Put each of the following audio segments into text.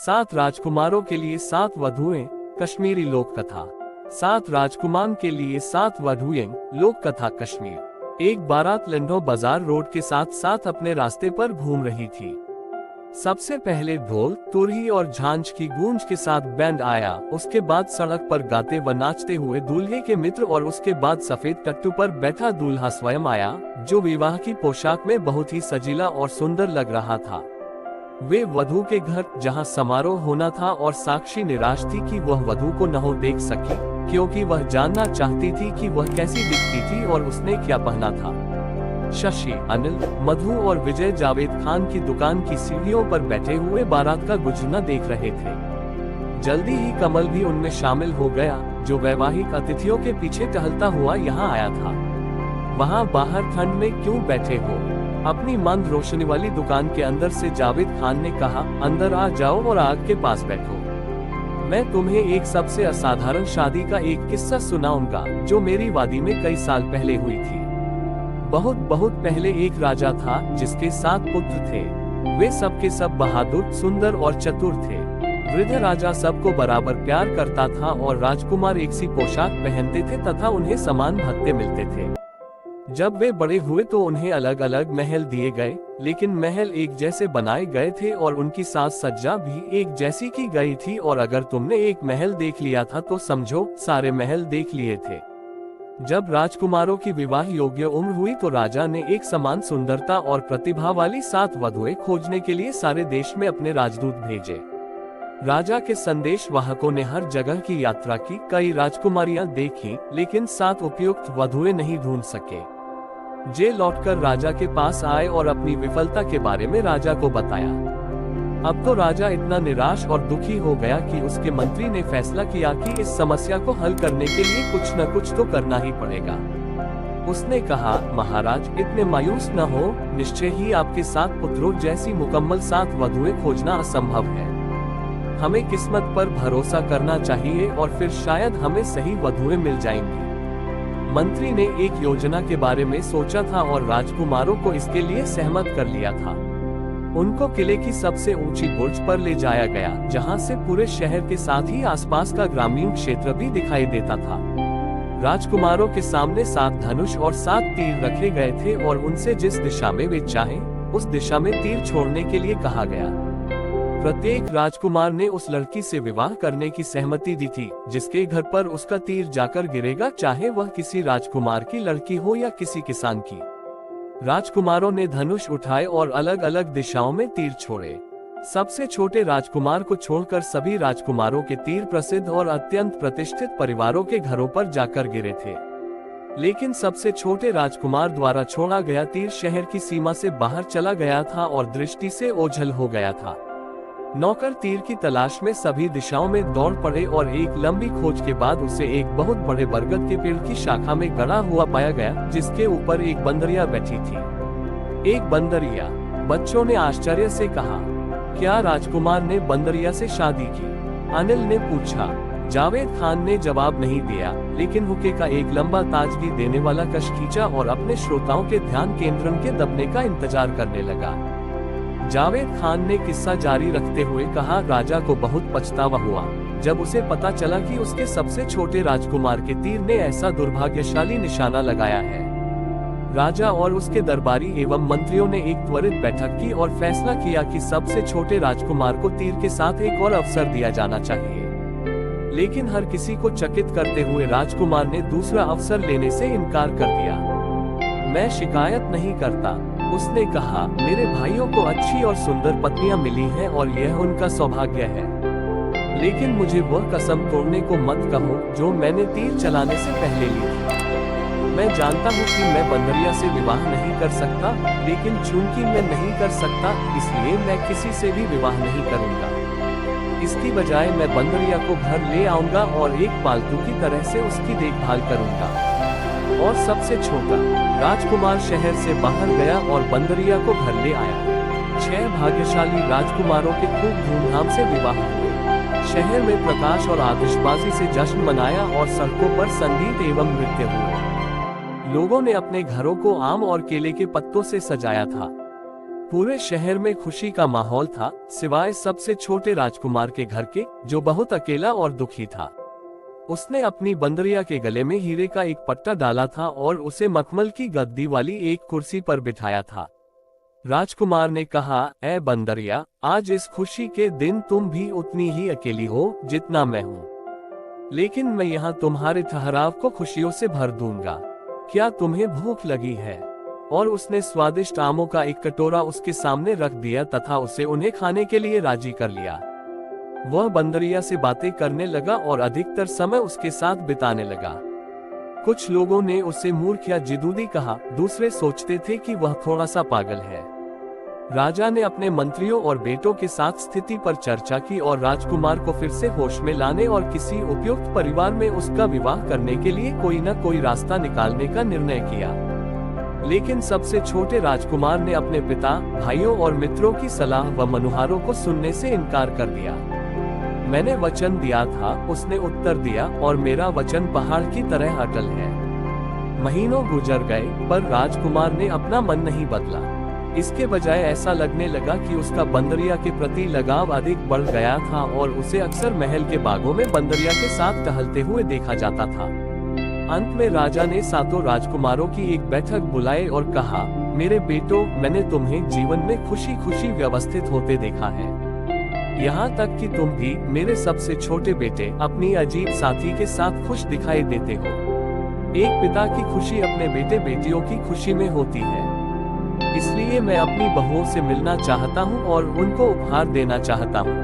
7 राजकुमारों के लिए 7 वधुएं। कश्मीरी लोक कथा। 7 राजकुमार के लिए 7 वधुएं। लोक कथा कश्मीर। एक बारात लंडो बाजार रोड के साथ अपने रास्ते पर घूम रही थी। सबसे पहले ढोल, तुरही और झांझ की गूंज के साथ बैंड आया। उसके बाद सड़क पर गाते व नाचते हुए दूल्हे के मित्र और उसके बाद सफेद टट्टू पर बैठा दूल्हा स्वयं आया, जो विवाह की पोशाक में बहुत ही सजीला और सुंदर लग रहा था। वे वधू के घर, जहां समारोह होना था, और साक्षी निराश थी कि वह वधू को न देख सकी, क्योंकि वह जानना चाहती थी कि वह कैसी दिखती थी और उसने क्या पहना था। शशि, अनिल, मधु और विजय जावेद खान की दुकान की सीढ़ियों पर बैठे हुए बारात का गुजरना देख रहे थे। जल्दी ही कमल भी उनमें शामिल हो गया, जो वैवाहिक अतिथियों के पीछे टहलता हुआ यहाँ आया था। वहाँ बाहर ठंड में क्यों बैठे हो? अपनी मंद रोशनी वाली दुकान के अंदर से जावेद खान ने कहा, अंदर आ जाओ और आग के पास बैठो। मैं तुम्हें एक सबसे असाधारण शादी का एक किस्सा सुनाऊंगा, जो मेरी वादी में कई साल पहले हुई थी। बहुत बहुत पहले एक राजा था, जिसके 7 पुत्र थे। वे सब के सब बहादुर, सुंदर और चतुर थे। वृद्ध राजा सबको बराबर प्यार करता था और राजकुमार एक सी पोशाक पहनते थे तथा उन्हें समान भत्ते मिलते थे। जब वे बड़े हुए तो उन्हें अलग अलग महल दिए गए, लेकिन महल एक जैसे बनाए गए थे और उनकी साज सज्जा भी एक जैसी की गई थी। और अगर तुमने एक महल देख लिया था तो समझो सारे महल देख लिए थे। जब राजकुमारों की विवाह योग्य उम्र हुई तो राजा ने एक समान सुंदरता और प्रतिभा वाली 7 वधुएं खोजने के लिए सारे देश में अपने राजदूत भेजे। राजा के संदेश वाहकों ने हर जगह की यात्रा की, कई राजकुमारियां देखी, लेकिन 7 उपयुक्त वधुएं नहीं ढूंढ सके। जे लौटकर राजा के पास आए और अपनी विफलता के बारे में राजा को बताया। अब तो राजा इतना निराश और दुखी हो गया कि उसके मंत्री ने फैसला किया कि इस समस्या को हल करने के लिए कुछ न कुछ तो करना ही पड़ेगा। उसने कहा, महाराज, इतने मायूस न हो, निश्चय ही आपके 7 पुत्रों जैसी मुकम्मल 7 वधुएं खोजना असंभव है। हमें किस्मत पर भरोसा करना चाहिए और फिर शायद हमें सही वधुएं मिल जाएंगी। मंत्री ने एक योजना के बारे में सोचा था और राजकुमारों को इसके लिए सहमत कर लिया था। उनको किले की सबसे ऊंची बुर्ज पर ले जाया गया, जहां से पूरे शहर के साथ ही आसपास का ग्रामीण क्षेत्र भी दिखाई देता था। राजकुमारों के सामने 7 धनुष और 7 तीर रखे गए थे और उनसे जिस दिशा में वे चाहें, उस दिशा में तीर छोड़ने के लिए कहा गया। प्रत्येक राजकुमार ने उस लड़की से विवाह करने की सहमति दी थी, जिसके घर पर उसका तीर जाकर गिरेगा, चाहे वह किसी राजकुमार की लड़की हो या किसी किसान की। राजकुमारों ने धनुष उठाए और अलग अलग दिशाओं में तीर छोड़े। सबसे छोटे राजकुमार को छोड़कर सभी राजकुमारों के तीर प्रसिद्ध और अत्यंत प्रतिष्ठित परिवारों के घरों पर जाकर गिरे थे। लेकिन सबसे छोटे राजकुमार द्वारा छोड़ा गया तीर शहर की सीमा से बाहर चला गया था और दृष्टि से ओझल हो गया था। नौकर तीर की तलाश में सभी दिशाओं में दौड़ पड़े और एक लंबी खोज के बाद उसे एक बहुत बड़े बरगद के पेड़ की शाखा में गड़ा हुआ पाया गया, जिसके ऊपर एक बंदरिया बैठी थी। एक बंदरिया? बच्चों ने आश्चर्य से कहा। क्या राजकुमार ने बंदरिया से शादी की? अनिल ने पूछा। जावेद खान ने जवाब नहीं दिया, लेकिन हुक्के का एक लंबा ताजगी देने वाला कश खींचा और अपने श्रोताओं के ध्यान केंद्रण के दबने का इंतजार करने लगा। जावेद खान ने किस्सा जारी रखते हुए कहा, राजा को बहुत पछतावा हुआ जब उसे पता चला कि उसके सबसे छोटे राजकुमार के तीर ने ऐसा दुर्भाग्यशाली निशाना लगाया है। राजा और उसके दरबारी एवं मंत्रियों ने एक त्वरित बैठक की और फैसला किया कि सबसे छोटे राजकुमार को तीर के साथ एक और अवसर दिया जाना चाहिए। लेकिन हर किसी को चकित करते हुए राजकुमार ने दूसरा अवसर लेने से इनकार कर दिया। मैं शिकायत नहीं करता, उसने कहा। मेरे भाइयों को अच्छी और सुंदर पत्नियां मिली हैं और यह उनका सौभाग्य है। लेकिन मुझे वह कसम तोड़ने को मत कहो जो मैंने तीर चलाने से पहले ली थी। मैं जानता हूँ कि मैं बंदरिया से विवाह नहीं कर सकता, लेकिन चूंकि मैं नहीं कर सकता, इसलिए मैं किसी से भी विवाह नहीं करूँगा। इसकी बजाय मैं बंदरिया को घर ले आऊंगा और एक पालतू की तरह से उसकी देखभाल करूंगा। और सबसे छोटा राजकुमार शहर से बाहर गया और बंदरिया को घर ले आया। 6 भाग्यशाली राजकुमारों के खूब धूमधाम से विवाह हुए। शहर में प्रकाश और आतिशबाजी से जश्न मनाया और सड़कों पर संगीत एवं नृत्य हुए। लोगों ने अपने घरों को आम और केले के पत्तों से सजाया था। पूरे शहर में खुशी का माहौल था, सिवाय सबसे छोटे राजकुमार के घर के, जो बहुत अकेला और दुखी था। उसने अपनी बंदरिया के गले में हीरे का एक पट्टा डाला था और उसे मखमल की गद्दी वाली एक कुर्सी पर बिठाया था। राजकुमार ने कहा, ऐ बंदरिया, आज इस खुशी के दिन तुम भी उतनी ही अकेली हो जितना मैं हूँ। लेकिन मैं यहाँ तुम्हारे ठहराव को खुशियों से भर दूंगा। क्या तुम्हें भूख लगी है? और उसने स्वादिष्ट आमों का एक कटोरा उसके सामने रख दिया तथा उसे उन्हें खाने के लिए राजी कर लिया। वह बंदरिया से बातें करने लगा और अधिकतर समय उसके साथ बिताने लगा। कुछ लोगों ने उसे मूर्ख या जिदूदी कहा, दूसरे सोचते थे कि वह थोड़ा सा पागल है। राजा ने अपने मंत्रियों और बेटों के साथ स्थिति पर चर्चा की और राजकुमार को फिर से होश में लाने और किसी उपयुक्त परिवार में उसका विवाह करने के लिए कोई न कोई रास्ता निकालने का निर्णय किया। लेकिन सबसे छोटे राजकुमार ने अपने पिता, भाइयों और मित्रों की सलाह व मनुहारों को सुनने से इनकार कर दिया। मैंने वचन दिया था, उसने उत्तर दिया, और मेरा वचन पहाड़ की तरह अटल है। महीनों गुजर गए, पर राजकुमार ने अपना मन नहीं बदला। इसके बजाय ऐसा लगने लगा कि उसका बंदरिया के प्रति लगाव अधिक बढ़ गया था और उसे अक्सर महल के बागों में बंदरिया के साथ टहलते हुए देखा जाता था। अंत में राजा ने सातों राजकुमारों की एक बैठक बुलाई और कहा, मेरे बेटों, मैंने तुम्हें जीवन में खुशी खुशी व्यवस्थित होते देखा है। यहाँ तक कि तुम भी, मेरे सबसे छोटे बेटे, अपनी अजीब साथी के साथ खुश दिखाई देते हो। एक पिता की खुशी अपने बेटे बेटियों की खुशी में होती है। इसलिए मैं अपनी बहुओं से मिलना चाहता हूँ और उनको उपहार देना चाहता हूँ।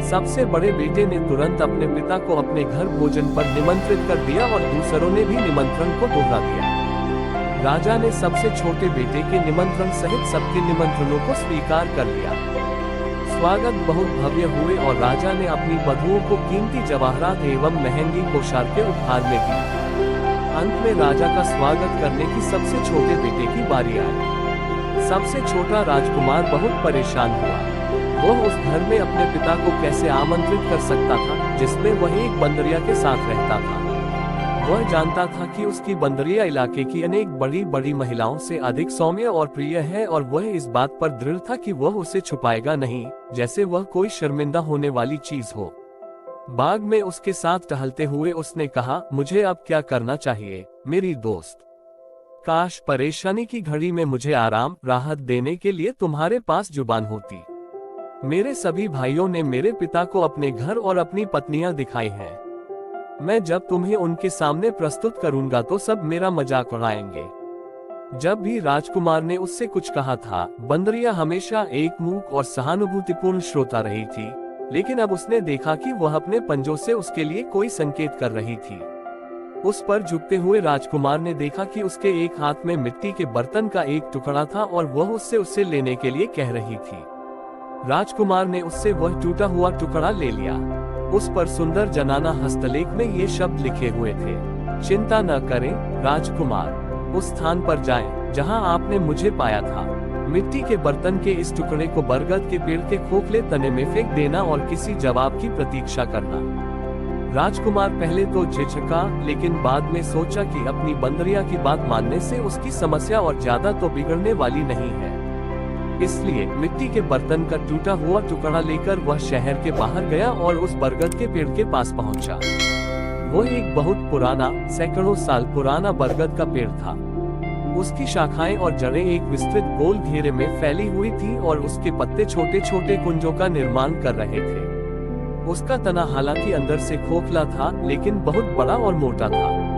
सबसे बड़े बेटे ने तुरंत अपने पिता को अपने घर भोजन पर निमंत्रित कर दिया और दूसरों ने भी निमंत्रण को दोहरा दिया। राजा ने सबसे छोटे बेटे के निमंत्रण सहित सबके निमंत्रणों को स्वीकार कर लिया। स्वागत बहुत भव्य हुए और राजा ने अपनी वधुओं को कीमती जवाहरात एवं महंगी पोशाकें उपहार में दी। अंत में राजा का स्वागत करने की सबसे छोटे बेटे की बारी आई। सबसे छोटा राजकुमार बहुत परेशान हुआ। वह उस घर में अपने पिता को कैसे आमंत्रित कर सकता था जिसमें वह एक बंदरिया के साथ रहता था। वह जानता था कि उसकी बंदरिया इलाके की अनेक बड़ी बड़ी महिलाओं से अधिक सौम्य और प्रिय है और वह इस बात पर दृढ़ था कि वह उसे छुपाएगा नहीं, जैसे वह कोई शर्मिंदा होने वाली चीज हो। बाग में उसके साथ टहलते हुए उसने कहा, मुझे अब क्या करना चाहिए मेरी दोस्त? काश परेशानी की घड़ी में मुझे आराम, राहत देने के लिए तुम्हारे पास जुबान होती। मेरे सभी भाइयों ने मेरे पिता को अपने घर और अपनी पत्नियां दिखाई हैं। मैं जब तुम्हें उनके सामने प्रस्तुत करूंगा तो सब मेरा मजाक उड़ाएंगे। जब भी राजकुमार ने उससे कुछ कहा था, बंदरिया हमेशा एक मूक और सहानुभूतिपूर्ण श्रोता रही थी, लेकिन अब उसने देखा कि वह अपने पंजों से उसके लिए कोई संकेत कर रही थी। उस पर झुकते हुए राजकुमार ने देखा कि उसके एक हाथ में मिट्टी के बर्तन का एक टुकड़ा था और वह उससे लेने के लिए कह रही थी। राजकुमार ने उससे वह टूटा हुआ टुकड़ा ले लिया। उस पर सुंदर जनाना हस्तलेख में ये शब्द लिखे हुए थे, चिंता न करें राजकुमार, उस स्थान पर जाएं जहां आपने मुझे पाया था। मिट्टी के बर्तन के इस टुकड़े को बरगद के पेड़ के खोखले तने में फेंक देना और किसी जवाब की प्रतीक्षा करना। राजकुमार पहले तो झिझका, लेकिन बाद में सोचा कि अपनी बंदरिया की बात मानने से उसकी समस्या और ज्यादा तो बिगड़ने वाली नहीं है। इसलिए मिट्टी के बर्तन का टूटा हुआ टुकड़ा लेकर वह शहर के बाहर गया और उस बरगद के पेड़ के पास पहुंचा। वह एक बहुत पुराना, सैकड़ों साल पुराना बरगद का पेड़ था। उसकी शाखाएं और जड़ें एक विस्तृत गोल घेरे में फैली हुई थी और उसके पत्ते छोटे छोटे कुंजों का निर्माण कर रहे थे। उसका तना हालांकि अंदर से खोखला था, लेकिन बहुत बड़ा और मोटा था।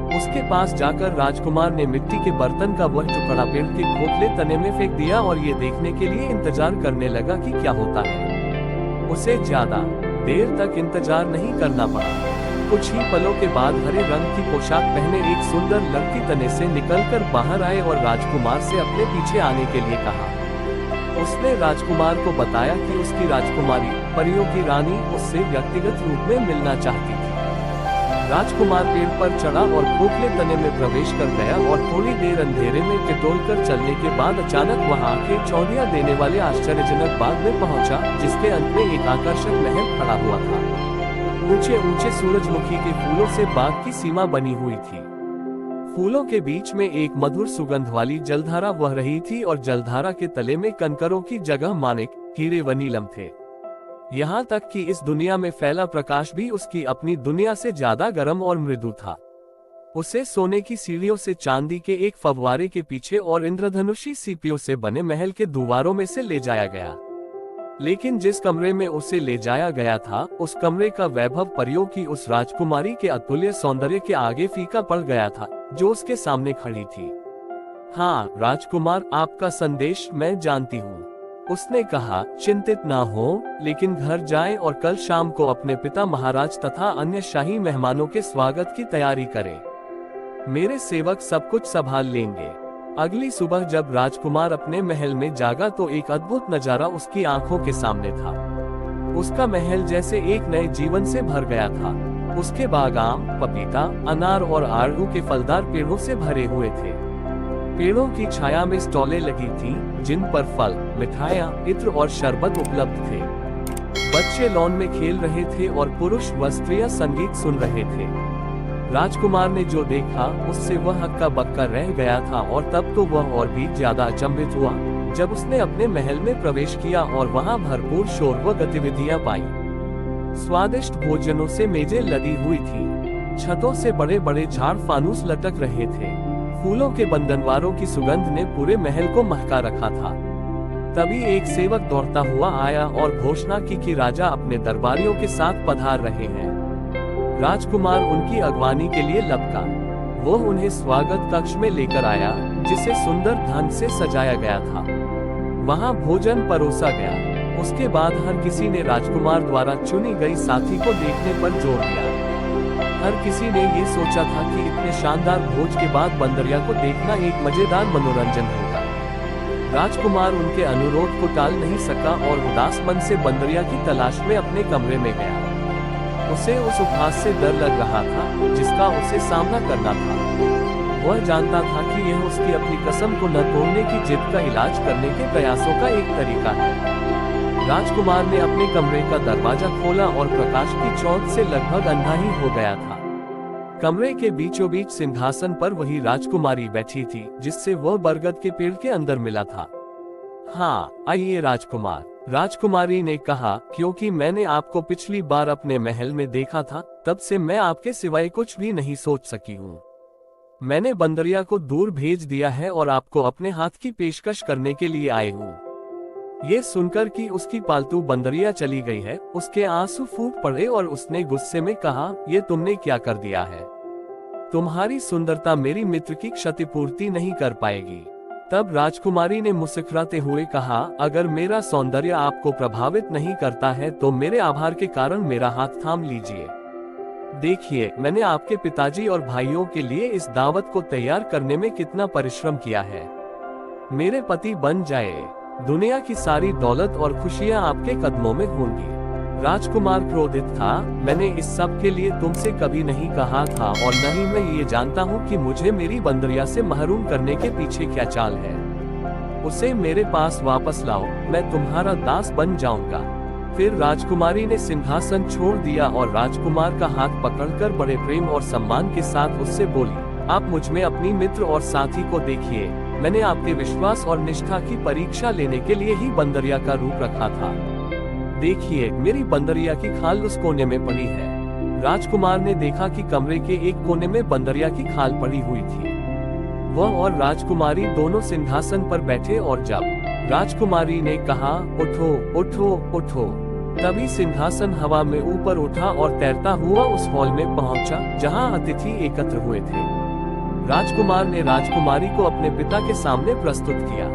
उसके पास जाकर राजकुमार ने मिट्टी के बर्तन का वह टुकड़ा पेड़ के खोखले तने में फेंक दिया और ये देखने के लिए इंतजार करने लगा कि क्या होता है। उसे ज्यादा देर तक इंतजार नहीं करना पड़ा। कुछ ही पलों के बाद हरे रंग की पोशाक पहने एक सुंदर लड़की तने से निकलकर बाहर आए और राजकुमार से अपने पीछे आने के लिए कहा। उसने राजकुमार को बताया कि उसकी राजकुमारी, परियों की रानी, उससे व्यक्तिगत रूप में मिलना चाहती थी। राजकुमार पेड़ पर चढ़ा और खोखले तने में प्रवेश कर गया और थोड़ी देर अंधेरे में टिटोल कर चलने के बाद अचानक वहां आके चौंधिया देने वाले आश्चर्यजनक बाग में पहुंचा, जिसके अंत में एक आकर्षक महल खड़ा हुआ था। ऊंचे ऊंचे सूरजमुखी के फूलों से बाग की सीमा बनी हुई थी। फूलों के बीच में एक मधुर सुगंध वाली जलधारा बह रही थी और जलधारा के तले में कंकरों की जगह माणिक, हीरे व नीलम थे। यहाँ तक कि इस दुनिया में फैला प्रकाश भी उसकी अपनी दुनिया से ज्यादा गर्म और मृदु था। उसे सोने की सीढ़ियों से चांदी के एक फव्वारे के पीछे और इंद्रधनुषी सीपियों से बने महल के दीवारों में से ले जाया गया। लेकिन जिस कमरे में उसे ले जाया गया था, उस कमरे का वैभव परियों की उस राजकुमारी के अतुल्य सौंदर्य के आगे फीका पड़ गया था, जो उसके सामने खड़ी थी। हाँ राजकुमार, आपका संदेश मैं जानती हूँ, उसने कहा। चिंतित ना हो, लेकिन घर जाएं और कल शाम को अपने पिता महाराज तथा अन्य शाही मेहमानों के स्वागत की तैयारी करें। मेरे सेवक सब कुछ संभाल लेंगे। अगली सुबह जब राजकुमार अपने महल में जागा तो एक अद्भुत नजारा उसकी आंखों के सामने था। उसका महल जैसे एक नए जीवन से भर गया था। उसके बाग आम, पपीता, अनार और आड़ू के फलदार पेड़ों से भरे हुए थे। पेड़ों की छाया में स्टॉलें लगी थीं, जिन पर फल, मिठाइयाँ, इत्र और शरबत उपलब्ध थे। बच्चे लॉन में खेल रहे थे और पुरुष व स्त्रियां संगीत सुन रहे थे। राजकुमार ने जो देखा उससे वह हक्का बक्का रह गया था, और तब तो वह और भी ज्यादा अचंभित हुआ जब उसने अपने महल में प्रवेश किया और वहां भरपूर शोर व गतिविधियां पाई। स्वादिष्ट भोजनों से मेजें लदी हुई थी। छतों से बड़े बड़े झाड़ फानूस लटक रहे थे। फूलों के बंधनवारों की सुगंध ने पूरे महल को महका रखा था। तभी एक सेवक दौड़ता हुआ आया और घोषणा की कि राजा अपने दरबारियों के साथ पधार रहे हैं। राजकुमार उनकी अगवानी के लिए लपका। वो उन्हें स्वागत कक्ष में लेकर आया, जिसे सुंदर ढंग से सजाया गया था। वहां भोजन परोसा गया। उसके बाद हर किसी ने राजकुमार द्वारा चुनी गई साथी को देखने पर जोर दिया। हर किसी ने ये सोचा था कि इतने शानदार भोज के बाद बंदरिया को देखना एक मजेदार मनोरंजन होगा। राजकुमार उनके अनुरोध को टाल नहीं सका और उदास मन से बंदरिया की तलाश में अपने कमरे में गया। उसे उस उपहास से डर लग रहा था, जिसका उसे सामना करना था। वह जानता था कि यह उसकी अपनी कसम को न तोड़ने की जिद का इलाज करने के प्रयासों का एक तरीका है। राजकुमार ने अपने कमरे का दरवाजा खोला और प्रकाश की चौंध से लगभग अंधा ही हो गया था। कमरे के बीचों बीच सिंहासन पर वही राजकुमारी बैठी थी, जिससे वह बरगद के पेड़ के अंदर मिला था। हाँ आइए राजकुमार, राजकुमारी ने कहा, क्योंकि मैंने आपको पिछली बार अपने महल में देखा था, तब से मैं आपके सिवाय कुछ भी नहीं सोच सकी हूँ। मैंने बंदरिया को दूर भेज दिया है और आपको अपने हाथ की पेशकश करने के लिए आए हूँ। ये सुनकर कि उसकी पालतू बंदरिया चली गई है, उसके आंसू फूट पड़े और उसने गुस्से में कहा, ये तुमने क्या कर दिया है? तुम्हारी सुंदरता मेरी मित्र की क्षतिपूर्ति नहीं कर पाएगी। तब राजकुमारी ने मुस्कुराते हुए कहा, अगर मेरा सौंदर्य आपको प्रभावित नहीं करता है तो मेरे आभार के कारण मेरा हाथ थाम लीजिए। देखिए, मैंने आपके पिताजी और भाइयों के लिए इस दावत को तैयार करने में कितना परिश्रम किया है। मेरे पति बन जाए, दुनिया की सारी दौलत और खुशियां आपके कदमों में होंगी। राजकुमार क्रोधित था। मैंने इस सब के लिए तुमसे कभी नहीं कहा था और न ही मैं ये जानता हूँ कि मुझे मेरी बंदरिया से महरूम करने के पीछे क्या चाल है। उसे मेरे पास वापस लाओ, मैं तुम्हारा दास बन जाऊंगा। फिर राजकुमारी ने सिंहासन छोड़ दिया और राजकुमार का हाथ पकड़कर बड़े प्रेम और सम्मान के साथ उससे बोली, आप मुझ में अपनी मित्र और साथी को देखिए। मैंने आपके विश्वास और निष्ठा की परीक्षा लेने के लिए ही बंदरिया का रूप रखा था। देखिए, मेरी बंदरिया की खाल उस कोने में पड़ी है। राजकुमार ने देखा कि कमरे के एक कोने में बंदरिया की खाल पड़ी हुई थी। वह और राजकुमारी दोनों सिंहासन पर बैठे और जब राजकुमारी ने कहा, उठो उठो उठो, तभी सिंहासन हवा में ऊपर उठा और तैरता हुआ उस हॉल में पहुंचा, जहां अतिथि एकत्र हुए थे। राजकुमार ने राजकुमारी को अपने पिता के सामने प्रस्तुत किया।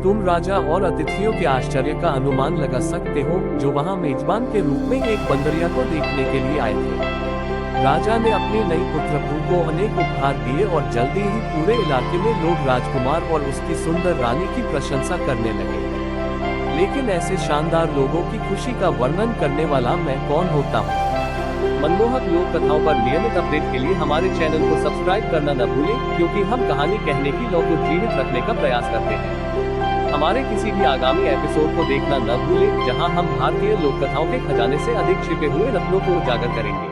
तुम राजा और अतिथियों के आश्चर्य का अनुमान लगा सकते हो, जो वहां मेजबान के रूप में एक बंदरिया को देखने के लिए आए थे। राजा ने अपनी नई पुत्रवधू को अनेक उपहार दिए और जल्दी ही पूरे इलाके में लोग राजकुमार और उसकी सुंदर रानी की प्रशंसा करने लगे। लेकिन ऐसे शानदार लोगों की खुशी का वर्णन करने वाला मैं कौन होता हूँ? मनमोहक लोक कथाओं पर नियमित अपडेट के लिए हमारे चैनल को सब्सक्राइब करना न भूलें, क्योंकि हम कहानी कहने की लौ को जीवित रखने का प्रयास करते हैं। हमारे किसी भी आगामी एपिसोड को देखना न भूलें, जहां हम भारतीय लोक कथाओं के खजाने से अधिक छिपे हुए रत्नों को उजागर करेंगे।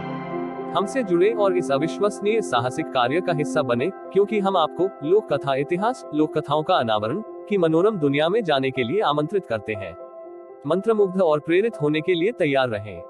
हमसे जुड़े और इस अविश्वसनीय साहसिक कार्य का हिस्सा बने, क्योंकि हम आपको लोक कथा इतिहास, लोक कथाओं का अनावरण की मनोरम दुनिया में जाने के लिए आमंत्रित करते हैं। मंत्रमुग्ध और प्रेरित होने के लिए तैयार रहें।